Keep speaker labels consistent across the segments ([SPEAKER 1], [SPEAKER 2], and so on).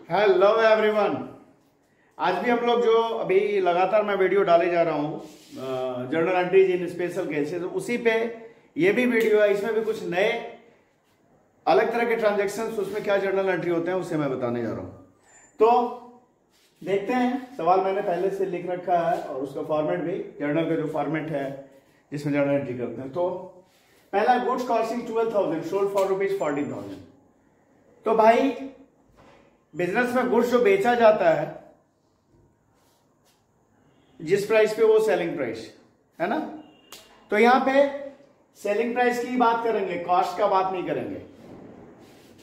[SPEAKER 1] Hello everyone. आज भी हम लोग जो अभी लगातार मैं वीडियो डाले जा रहा हूँ journal entries in special cases, उसी पे ये भी वीडियो है। इसमें भी कुछ नए अलग तरह के ट्रांजैक्शंस, उसमें क्या जर्नल एंट्री होते हैं उसे मैं बताने जा रहा हूँ। तो देखते हैं, सवाल मैंने पहले से लिख रखा है और उसका फॉर्मेट भी जर्नल का जो फॉर्मेट है जिसमें जर्नल एंट्री करते हैं। तो पहला गुड्स कॉस्टिंग 12,000 सोल्ड फॉर ₹14,000। तो भाई बिजनेस में गुड्स जो बेचा जाता है जिस प्राइस पे, वो सेलिंग प्राइस है ना। तो यहां पे सेलिंग प्राइस की बात करेंगे, कॉस्ट का बात नहीं करेंगे।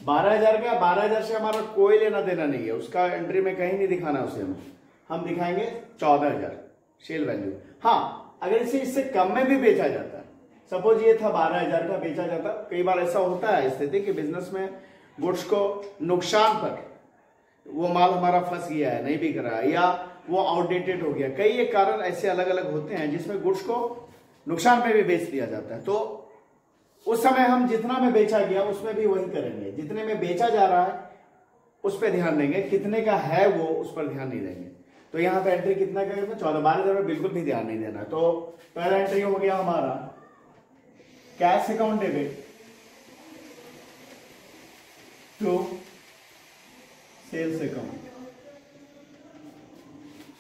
[SPEAKER 1] 12,000 का, 12,000 से हमारा कोई लेना देना नहीं है, उसका एंट्री में कहीं नहीं दिखाना उसे। हम दिखाएंगे 14,000 सेल वैल्यू। हाँ, अगर इसे इससे कम में भी बेचा जाता है, सपोज ये था 12,000 का बेचा जाता। कई बार ऐसा होता है स्थिति कि बिजनेस में गुड्स को नुकसान पर, वो माल हमारा फंस गया है, नहीं बिक रहा है, या वो आउटडेटेड हो गया। कई एक कारण ऐसे अलग अलग होते हैं जिसमें गुड्स को नुकसान पे भी बेच दिया जाता है। तो उस समय हम जितना में बेचा गया उसमें भी वही करेंगे, जितने में बेचा जा रहा है उस पर ध्यान देंगे, कितने का है वो उस पर ध्यान नहीं देंगे। तो यहाँ पे एंट्री कितना करेंगे? 14। 12,000 में बिल्कुल भी ध्यान नहीं देना। तो पहला एंट्री हो गया हमारा cash account debit to sales account.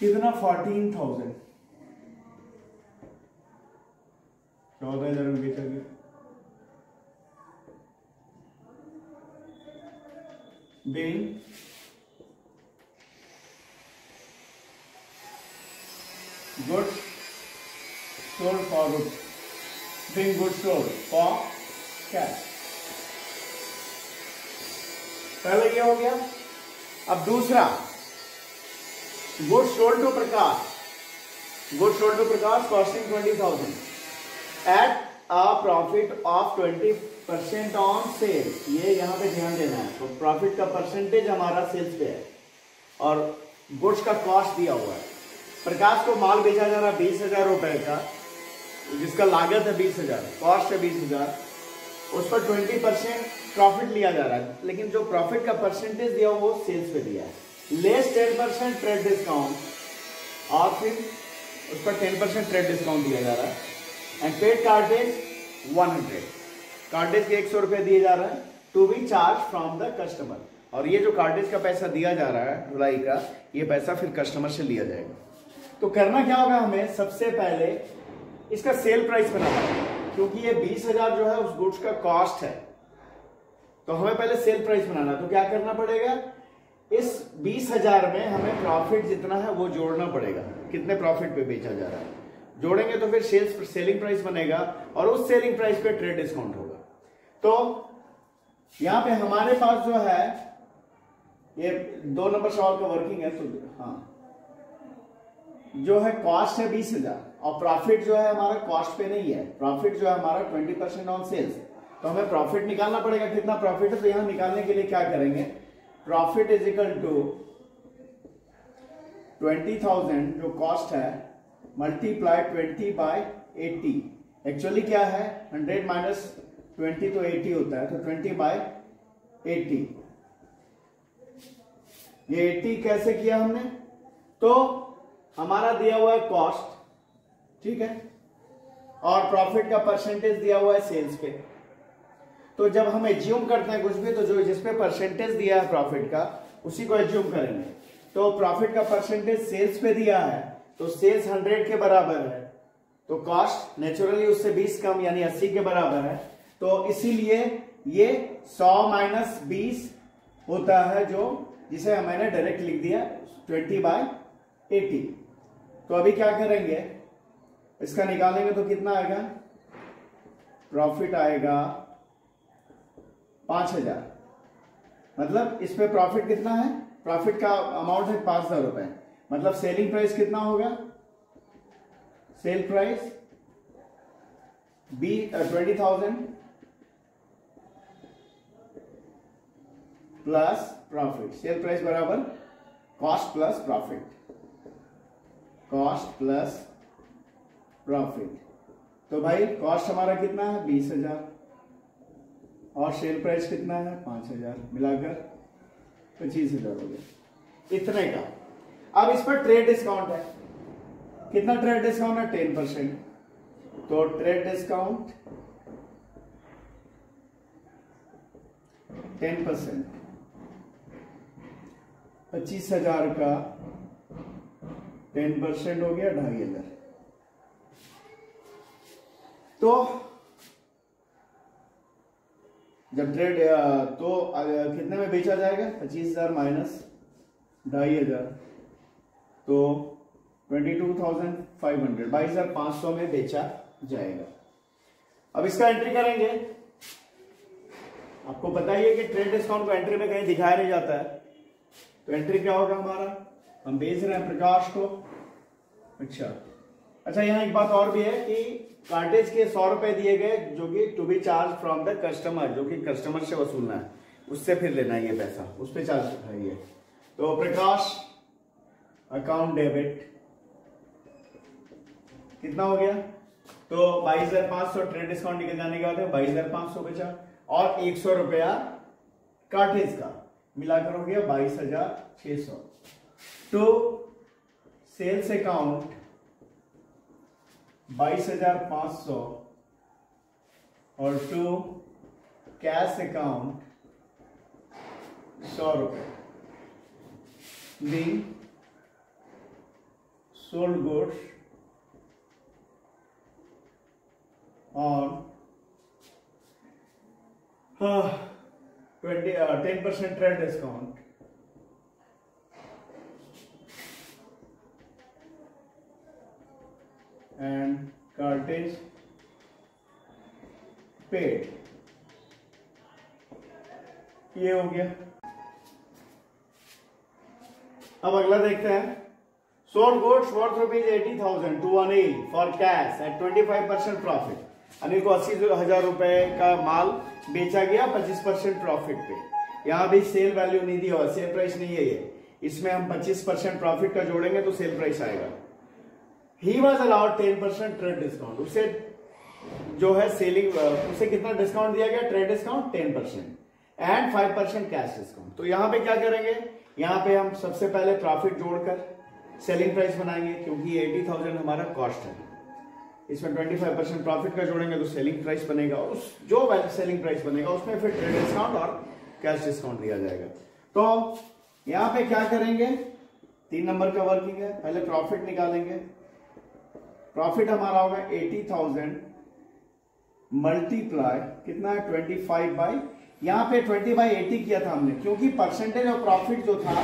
[SPEAKER 1] कितना? 14,000। 14,000 में बेचा गया। being goods sold for being goods sold for cash। पहले ये हो गया। अब दूसरा, goods sold to Prakash. Goods sold to Prakash costing 20,000 at a profit of 20% on sale. ये यहां पे ध्यान देना है। तो प्रॉफिट का परसेंटेज हमारा सेल्स पे है और गुड्स का कॉस्ट दिया हुआ है। प्रकाश को माल बेचा जा रहा है 20,000 रुपए का, जिसका लागत है 20,000, कॉस्ट है 20,000, उस पर 20% प्रॉफिट लिया जा रहा है। लेकिन जो प्रॉफिट का परसेंटेज दिया वो सेल्स पे दिया है, लेस 10% ट्रेड डिस्काउंट, और फिर उस पर 10% ट्रेड डिस्काउंट दिया जा रहा है। एंड पेड कार्टेज 100, कार्टेज के 100 रुपए दिए जा रहा है to be charged from the customer. और ये जो कार्टेज का पैसा दिया जा रहा है ढुलाई का, ये पैसा फिर कस्टमर से लिया जाएगा। तो करना क्या होगा हमें? सबसे पहले इसका सेल प्राइस बनाना है, क्योंकि ये 20,000 जो है उस गुड्स का कॉस्ट है। तो हमें पहले सेल प्राइस बनाना। तो क्या करना पड़ेगा? इस 20,000 में हमें प्रॉफिट जितना है वो जोड़ना पड़ेगा। कितने प्रॉफिट पे बेचा जा रहा है जोड़ेंगे तो फिर सेलिंग प्राइस बनेगा, और उस सेलिंग प्राइस पे ट्रेड डिस्काउंट होगा। तो यहां पे हमारे पास जो है ये 2 नंबर सवाल का वर्किंग है। तो हाँ, जो है कॉस्ट है 20,000 और प्रॉफिट जो है हमारा कॉस्ट पे नहीं है। प्रॉफिट जो है हमारा 20% ऑन सेल्स। तो हमें प्रॉफिट निकालना पड़ेगा। कितना प्रॉफिट है? तो यहां निकालने के लिए क्या करेंगे? प्रॉफिट इज इक्वल टू 20,000 जो कॉस्ट है मल्टीप्लाई 20/80। एक्चुअली क्या है? 100 माइनस 20 तो 80 होता है, तो 20/80। ये 80 कैसे किया हमने? तो हमारा दिया हुआ है कॉस्ट, ठीक है, और प्रॉफिट का परसेंटेज दिया हुआ है सेल्स पे। तो जब हम एज्यूम करते हैं कुछ भी, तो जो जिस पे परसेंटेज दिया है प्रॉफिट का उसी को एज्यूम करेंगे। तो प्रॉफिट का परसेंटेज सेल्स पे दिया है, तो सेल्स 100 के बराबर है, तो कॉस्ट नेचुरली उससे 20 कम यानी 80 के बराबर है। तो इसीलिए ये 100 माइनस 20 होता है, जो जिसे मैंने डायरेक्ट लिख दिया 20/80। तो अभी क्या करेंगे? इसका निकालेंगे तो कितना आएगा? प्रॉफिट आएगा 5,000। मतलब इस पे प्रॉफिट कितना है? प्रॉफिट का अमाउंट है 5,000 रुपए। मतलब सेलिंग प्राइस कितना होगा? Sale price 20,000 plus profit. Sale price बराबर cost plus profit, cost plus profit. तो भाई कॉस्ट हमारा कितना है? 20,000 और सेल प्राइस कितना है 5000 मिलाकर 25,000 हो गया इतने का। अब इस पर ट्रेड डिस्काउंट है, कितना ट्रेड डिस्काउंट है? 10%। तो ट्रेड डिस्काउंट 10%, 25,000 का 10% हो गया 2,500। तो जब ट्रेड तो कितने में बेचा जाएगा? 25,000 माइनस 2,500, तो 22,500, 22,500 में बेचा जाएगा। अब इसका एंट्री करेंगे। आपको पता ही है कि ट्रेड डिस्काउंट को एंट्री में कहीं दिखाया नहीं जाता है, तो एंट्री क्या होगा हमारा? हम बेच रहे हैं प्रकाश को। अच्छा यहाँ एक बात और भी है कि कार्टेज के 100 रुपए दिए गए जो कि to be charged from the customer, जो कि कस्टमर से वसूलना है, उससे फिर लेना है ये पैसा, उस पर चार्ज है ये। तो प्रकाश अकाउंट डेबिट कितना हो गया? तो 22,500 ट्रेड डिस्काउंट निकल जाने के बाद 22,500 बचा, और 100 रुपया कार्टेज का मिलाकर हो गया 22,600। टू सेल्स अकाउंट 22,500 और टू कैश अकाउंट 100 रुपए। दी sold goods on 10% trade discount and cartage paid, ये हो गया। अब अगला देखते हैं। Sold goods worth ₹80,000 to Anil for cash at 25% profit. Anil को 80,000 रुपए का माल बेचा गया 25% प्रॉफिट पे। यहां भी सेल वैल्यू नहीं दिया हुआ, सेल प्राइस नहीं है ये, इसमें हम 25% प्रॉफिट का जोड़ेंगे तो सेल प्राइस आएगा। He was allowed 10% trade discount, उसे जो है सेलिंग, उसे कितना डिस्काउंट दिया गया? Trade discount 10% and 5% cash discount. तो यहां पे क्या करेंगे? यहां पे हम सबसे पहले प्रॉफिट जोड़कर सेलिंग प्राइस बनाएंगे, क्योंकि 80,000 हमारा कॉस्ट है, इसमें 25% प्रॉफिट का जोड़ेंगे तो सेलिंग प्राइस बनेगा, उस जो सेलिंग प्राइस बनेगा उसमें फिर ट्रेड डिस्काउंट और कैश डिस्काउंट दिया जाएगा। तो यहां पे क्या करेंगे? 3 नंबर का वर्किंग है, पहले प्रॉफिट निकालेंगे। प्रॉफिट हमारा होगा 80,000 मल्टीप्लाई कितना है? 25 बाई, यहां पे 20/80 किया था हमने, क्योंकि परसेंटेज ऑफ प्रॉफिट जो था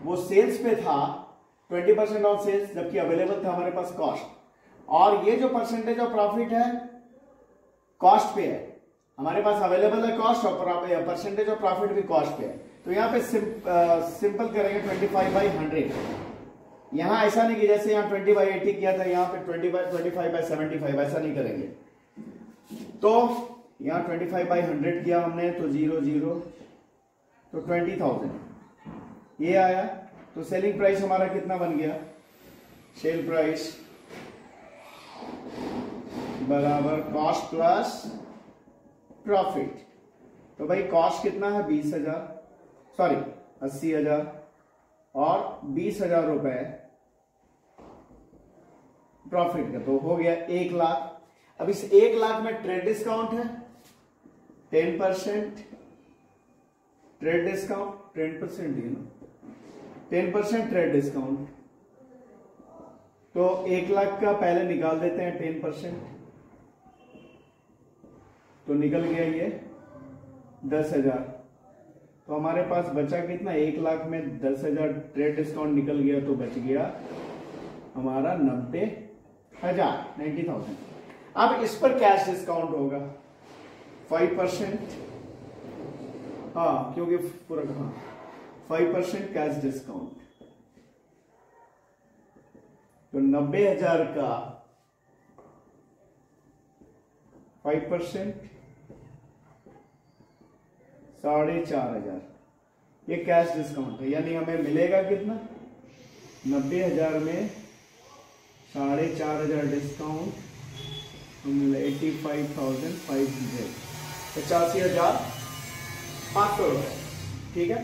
[SPEAKER 1] वो सेल्स पे था 20% ऑफ सेल्स, जबकि अवेलेबल था हमारे पास कॉस्ट, और ये जो परसेंटेज ऑफ प्रॉफिट है कॉस्ट पे है, हमारे पास अवेलेबल है कॉस्ट और परसेंटेज ऑफ प्रॉफिट भी कॉस्ट पे है। तो यहाँ पे सिंपल करेंगे 25/100। यहां ऐसा नहीं कि जैसे यहाँ 20/80 किया था, यहाँ पे 25/75 ऐसा नहीं करेंगे। तो यहाँ 25/100 किया हमने, तो 0 0, तो 20,000 ये आया। तो सेलिंग प्राइस हमारा कितना बन गया? सेल प्राइस बराबर कॉस्ट प्लस प्रॉफिट। तो भाई कॉस्ट कितना है? 80,000 और 20,000 रुपए प्रॉफिट का, तो हो गया 1 लाख। अब इस 1 लाख में ट्रेड डिस्काउंट है 10%, ट्रेड डिस्काउंट 10% ही ना, 10% ट्रेड डिस्काउंट, तो 1 लाख का पहले निकाल देते हैं 10%, तो निकल गया ये 10,000। तो हमारे पास बचा कितना? 1 लाख में 10,000 ट्रेड डिस्काउंट निकल गया, तो बच गया हमारा 90,000, 90,000। अब इस पर कैश डिस्काउंट होगा 5%, हाँ क्योंकि पूरा 5% कैश डिस्काउंट, तो 90,000 का 5% 4,500, ये कैश डिस्काउंट है। यानी हमें मिलेगा कितना? 90,000 में 4,500 डिस्काउंट, 85,500, 85,500 रुपए। ठीक है,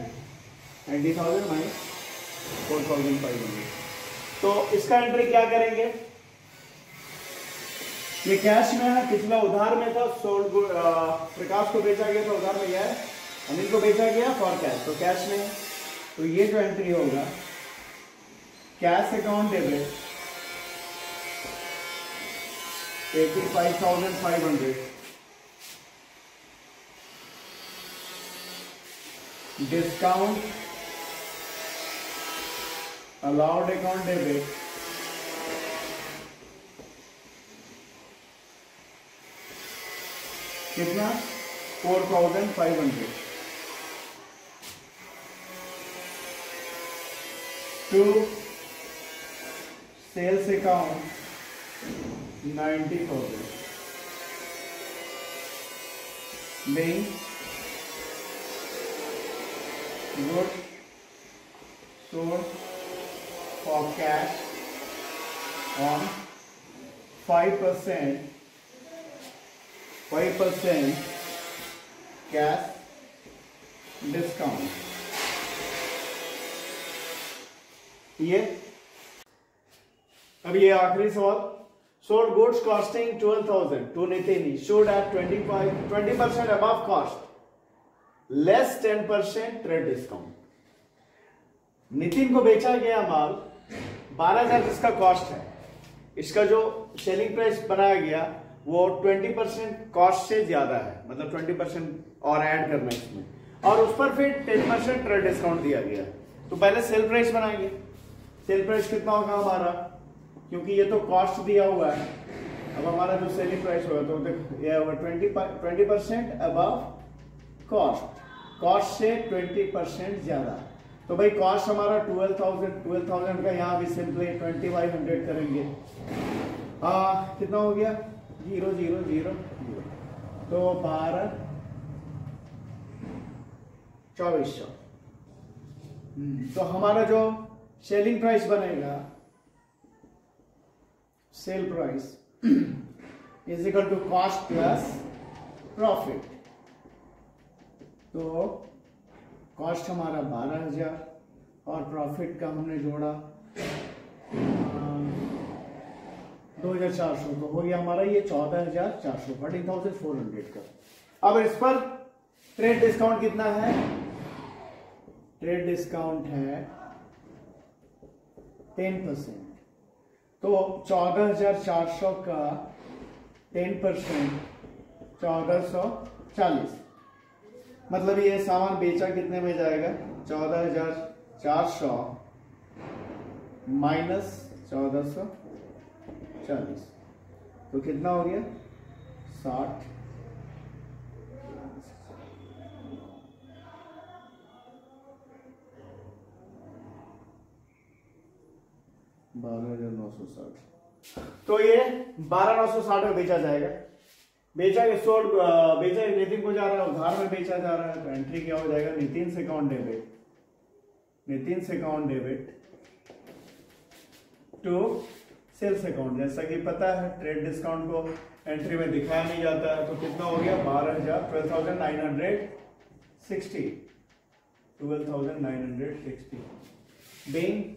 [SPEAKER 1] 90,000 माइनस 4,500। तो इसका एंट्री क्या करेंगे? ये कैश में है, पिछला उधार में था, सोल्ड प्रकाश को बेचा गया था, उधार में गया है, अनिल को बेचा गया फॉर कैश, तो कैश में। तो ये जो एंट्री होगा cash account debit 85,500 discount allowed account debit कितना 4,500 to sales account 90,000 being good sold for cash on 5% cash discount। ये अब ये आखिरी सवाल, sold goods costing 12,000 to Nitin issued at 20% above cost less 10% trade discount। Nitin को बेचा गया माल 12,000 जिसका कॉस्ट है, इसका जो सेलिंग प्राइस बनाया गया वो 20% कॉस्ट से ज्यादा है, मतलब 20% और ऐड करना है इसमें, और उस पर फिर 10% ट्रेड डिस्काउंट दिया गया। तो पहले सेल प्राइस बनाएंगे, सेल प्राइस कितना होगा हमारा, क्योंकि ये तो कॉस्ट दिया हुआ है, अब हमारा जो सेलिंग प्राइस होगा तो ये होगा 20% अबव कॉस्ट, कॉस्ट से 20% ज्यादा। तो भाई कॉस्ट हमारा 12,000 का, यहाँ भी सिंपली 2,500 करेंगे, कितना हो गया 0 0 0 0, तो 12 2400। तो हमारा जो सेलिंग प्राइस बनेगा, sale price is equal to cost plus profit. तो कॉस्ट हमारा 12,000 और प्रॉफिट का हमने जोड़ा 2,400, तो हो गया हमारा ये 14,400, 14,400 का। अब इस पर ट्रेड डिस्काउंट कितना है? ट्रेड डिस्काउंट है 10%, तो 14,400 का 10% 1,440, मतलब ये सामान बेचा कितने में जाएगा? 14,400 माइनस 1,440, तो कितना हो गया 60। 12,960, तो ये 12,960 में बेचा जाएगा। बेचा नितिन को जा रहा है, उधार में बेचा जा रहा है, तो एंट्री क्या हो जाएगा? नितिन से account debit to sales account. जैसा कि पता है ट्रेड डिस्काउंट को एंट्री में दिखाया नहीं जाता है, तो कितना हो गया 12,960 being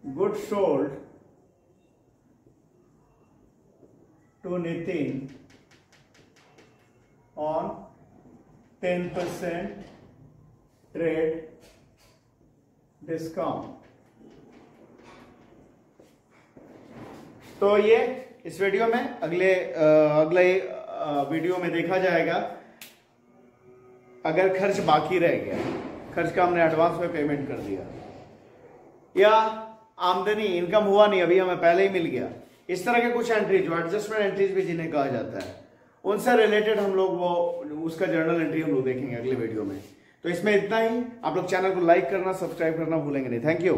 [SPEAKER 1] goods sold to Nitin on 10% trade discount। तो ये इस वीडियो में अगले वीडियो में देखा जाएगा। अगर खर्च बाकी रह गया, खर्च का हमने एडवांस में पेमेंट कर दिया, या आमदनी इनकम हुआ नहीं, अभी हमें पहले ही मिल गया, इस तरह के कुछ एंट्री जो एडजस्टमेंट एंट्रीज भी जिन्हें कहा जाता है, उनसे रिलेटेड हम लोग वो उसका जर्नल एंट्री हम लोग देखेंगे अगले वीडियो में। तो इसमें इतना ही। आप लोग चैनल को लाइक करना, सब्सक्राइब करना भूलेंगे नहीं। Thank you.